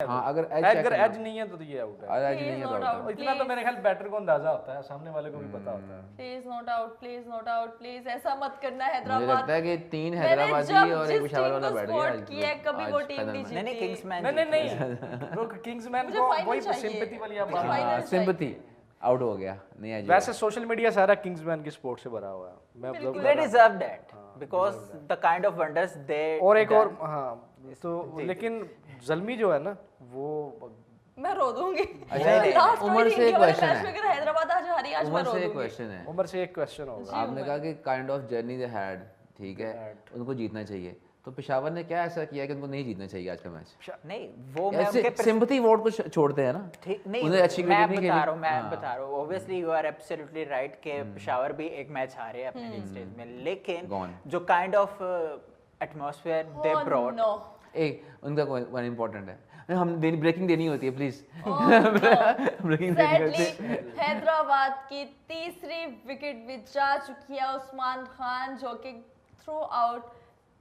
ہاں اگر ایج نہیں ہے تو یہ آؤٹ ہے. ایج نہیں ہے تو آؤٹ. اتنا تو میرے خیال بیٹر کو اندازہ ہوتا ہے, سامنے والے کو بھی پتا ہوتا ہے. Please not out, please not out, please ایسا مت کرنا حیدرآباد. مجھے لگتا ہے کہ 3 حیدرآبادی اور ایک پشاور والا بیٹھ گیا آج کیا کبھی وہ ٹیم نہیں جیتی. نہیں کنگز مین نہیں وہ کنگز مین کو وہی سمپیتھی والی آپ بات, سمپتھی آؤٹ ہو گیا نہیں آج. ویسے سوشل میڈیا سارا کنگز مین کی سپورٹ سے بھرا ہوا ہے. میں they deserve that because the kind of wonders they اور ایک اور ہاں تو لیکن زلمی جو ہے نا وہ میں رو دوں گی. عمر سے ایک کویسچن ہے, حیدرآباد آج ہاری, آج میں رو عمر سے ایک دوں گی. کویسچن ہے, عمر سے ایک کویسچن ہوگا. آپ نے کہا کہ kind of journey they had, ٹھیک ہے, ان کو جیتنا چاہیے, تو پشاور نے کیا ایسا کیا کہ ان کو نہیں جیتنا چاہیے آج کا میچ؟ نہیں وہ میں ان کے سمپتھی ووٹ کو چھوڑتے ہیں نا, نہیں اچھی میں بتا رہا ہوں obviously you are absolutely right کہ پشاور بھی ایک میچ ہارے اپنے لیگ سٹیج میں, لیکن جو kind of atmosphere they brought ایک ان کا ون امپورٹنٹ ہے, ہم بریکنگ دینی ہوتی ہے پلیز. حیدرآباد کی تیسری وکٹ بھی جا چکی ہے. عثمان خان جو کہ تھرو آؤٹ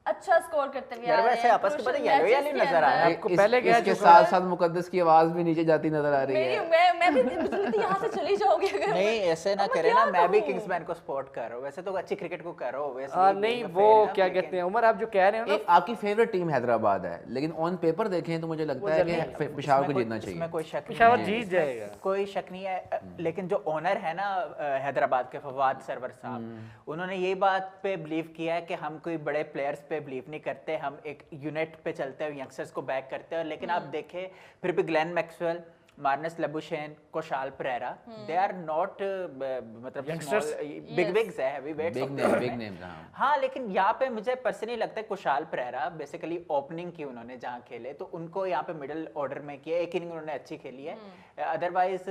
اچھا سکور کرتے ہوئے آ رہے ہیں. ویسے آپس کے پتہ یلو یلو نظر آ رہا ہے. پہلے اس کے ساتھ ساتھ مقدس کی آواز بھی نیچے جاتی نظر آ رہی ہے. میں بھی مجھے یہاں سے چلی جاؤں گی اگر نہیں ایسے نہ کرے نا, میں بھی کنگز مین کو سپورٹ کر رہا ہوں, ویسے تو اچھی کرکٹ کو کر رہا ہوں ویسے نہیں وہ کیا کہتے ہیں عمر آپ جو کہہ رہے ہیں نا, آپ کی فیوریٹ ٹیم حیدرآباد ہے, لیکن آن پیپر دیکھیں تو مجھے لگتا ہے کہ پشاور کو جیتنا چاہیے. اس میں کوئی شک پشاور جیت جائے گا, کوئی شک نہیں ہے. لیکن جو اونر ہے نا حیدرآباد کے فواد سرور صاحب, انہوں نے یہی بات پہ بلیو کیا ہے کہ ہم کوئی بڑے پلیئرز پہ بلیو نہیں کرتے, ہم ایک یونٹ پہ چلتے ہیں, ینگسٹرز کو بیک کرتے ہیں. لیکن آپ دیکھیں پھر بھی Glenn Maxwell, Marnus Labuschagne, Kusal Perera, they are not مطلب بگ وگز ہے, ہیوی ویٹس, بگ نیم. ہاں لیکن یہاں پہ مجھے پرسنلی لگتا ہے کوشال پریرا بیسیکلی اوپننگ کی انہوں نے جہاں کھیلے تو ان کو یہاں پہ مڈل آرڈر میں کیا, ایک اننگ انہوں نے اچھی کھیلی ہے. ادروائز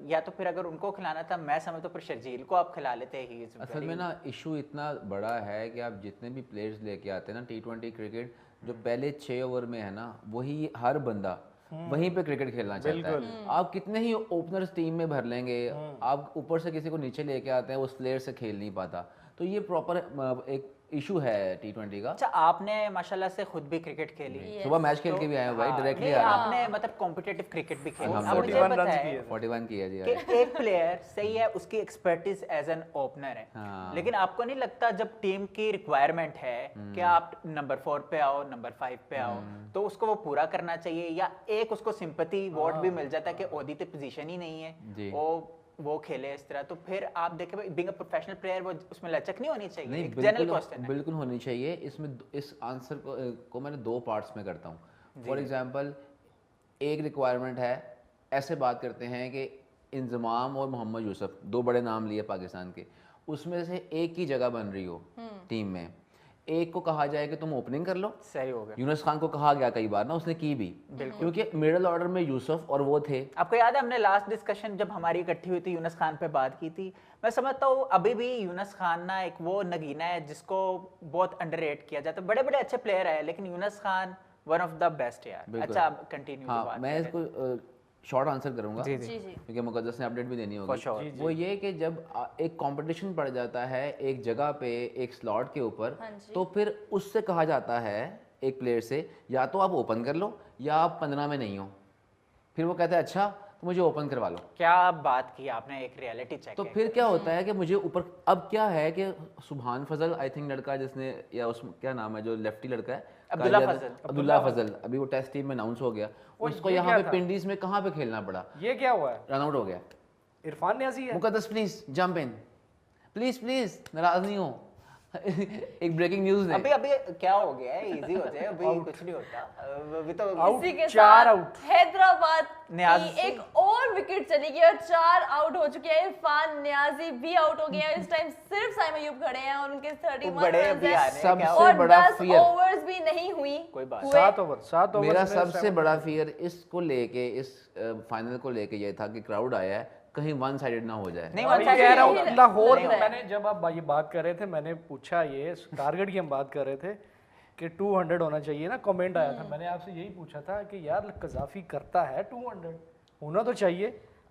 یا تو پھر اگر ان کو کھلانا تھا, میں سمجھتا ہوں پھر شرجیل کو آپ کھلا لیتے. اصل میں نا ایشو اتنا بڑا ہے کہ آپ جتنے بھی پلیئرز لے کے آتے ہیں نا T20 کرکٹ, جو پہلے 6 اوور میں ہے نا, وہی ہر بندہ وہیں پہ کرکٹ کھیلنا چاہتا ہے. آپ کتنے ہی اوپنرز ٹیم میں بھر لیں گے, آپ اوپر سے کسی کو نیچے لے کے آتے ہیں, اس پلیئر سے کھیل نہیں پاتا. تو یہ پراپر ایک ایشو ہے T20 کا. اچھا آپ نے ماشاءاللہ سے خود بھی کرکٹ کھیلی, صبح میچ کھیل کے بھی آئے ہو بھائی, ڈائریکٹلی آ رہے ہیں. آپ نے مطلب کمپٹیٹو کرکٹ بھی کھیلا, 41 کیا جی. کہ ایک پلیئر صحیح ہے, اس کی ایکسپرٹیز ایز این اوپنر ہے, لیکن آپ کو نہیں لگتا جب ٹیم کی ریکوائرمنٹ ہے کہ آپ نمبر 4 پہ آؤ, نمبر 5 پہ آؤ, تو اس کو وہ پورا کرنا چاہیے, یا ایک اس کو سمپتھی ووٹ بھی مل جاتا ہے کہ اودی تو پوزیشن ہی نہیں ہے, وہ کھیلے اس طرح. تو پھر آپ دیکھیں بینگ اے پروفیشنل پلیئر وہ اس میں لچک نہیں ہونی چاہیے, ایک جنرل کوسچن ہے. بالکل ہونی چاہیے. اس میں اس آنسر کو میں نے 2 پارٹس میں کرتا ہوں. فار ایگزامپل ایک ریکوائرمنٹ ہے, ایسے بات کرتے ہیں کہ انضمام اور محمد یوسف 2 بڑے نام لیے پاکستان کے, اس میں سے ایک کی جگہ بن رہی ہو ٹیم میں, ایک کو کہا جائے کہ تم اوپننگ کر لو. صحیح ہو گیا. یونس خان کو کہا گیا کئی بار نا, اس نے کی بھی, کیونکہ مڈل آرڈر میں یوسف اور وہ تھے. آپ کو یاد ہے ہم نے لاسٹ ڈسکشن جب ہماری اکٹھی ہوئی تھی یونس خان پہ بات کی تھی, میں سمجھتا ہوں ابھی بھی یونس خان نا ایک وہ نگینہ ہے جس کو بہت انڈر ریٹ کیا جاتا ہے. بڑے بڑے اچھے پلیئر ہیں لیکن Younis Khan one of the best یار. اچھا آپ کنٹینیو. ہاں میں اس کو شارٹ آنسر کروں گا کیونکہ مقدس نے اپڈیٹ بھی دینی ہوگی. وہ یہ کہ جب ایک کمپٹیشن پڑ جاتا ہے ایک جگہ پہ ایک سلاٹ کے اوپر, تو پھر اس سے کہا جاتا ہے ایک پلیئر سے, یا تو آپ اوپن کر لو یا آپ 15 میں نہیں ہو. پھر وہ کہتا ہے اچھا تو مجھے اوپن کروا لو. کیا بات کی آپ نے, ایک ریئلٹی چیک. تو پھر کیا ہوتا ہے کہ مجھے اوپر, اب کیا ہے کہ سبحان فضل آئی تھنک لڑکا جس نے, یا اس کیا نام ہے جو لیفٹی لڑکا ہے, عبداللہ فضل, ابھی وہ ٹیسٹ ٹیم میں اناؤنس ہو گیا, اس کو یہاں پہ پنڈیز میں کہاں پہ کھیلنا پڑا. یہ کیا ہوا ہے, رن آؤٹ ہو گیا. عرفان نیازی ہے. مقدس please jump in, please please, ناراض نہیں ہو. ایک بریکنگ نیوز ہے, ابھی کیا ہو گیا ہے, ایزی ہو جائے, ابھی کچھ نہیں ہوتا. ابھی تو اسی کے ساتھ حیدرآباد کی ایک اور وکٹ چلی گئی اور 4 آؤٹ ہو چکے ہیں. عرفان نیازی بھی آؤٹ ہو گیا ہے. اس ٹائم صرف سائم ایوب کھڑے ہیں اور ان کے 31 رنز ہیں, سب سے بڑا فیئر اوورز بھی نہیں ہوئی. 7 اوور. میرا سب سے بڑا فیئر اس کو لے کے, اس فائنل کو لے کے یہ تھا کہ کراؤڈ آیا ہے, کہیں ون سائیڈڈ نہ ہو جائے. لاہور میں نے جب آپ یہ بات کر رہے تھے, میں نے پوچھا, یہ ٹارگٹ کی ہم بات کر رہے تھے کہ 200 ہونا چاہیے نا, کمنٹ آیا تھا, میں نے آپ سے یہی پوچھا تھا کہ یار قذافی کرتا ہے 200 ہونا تو چاہیے.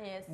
Yes.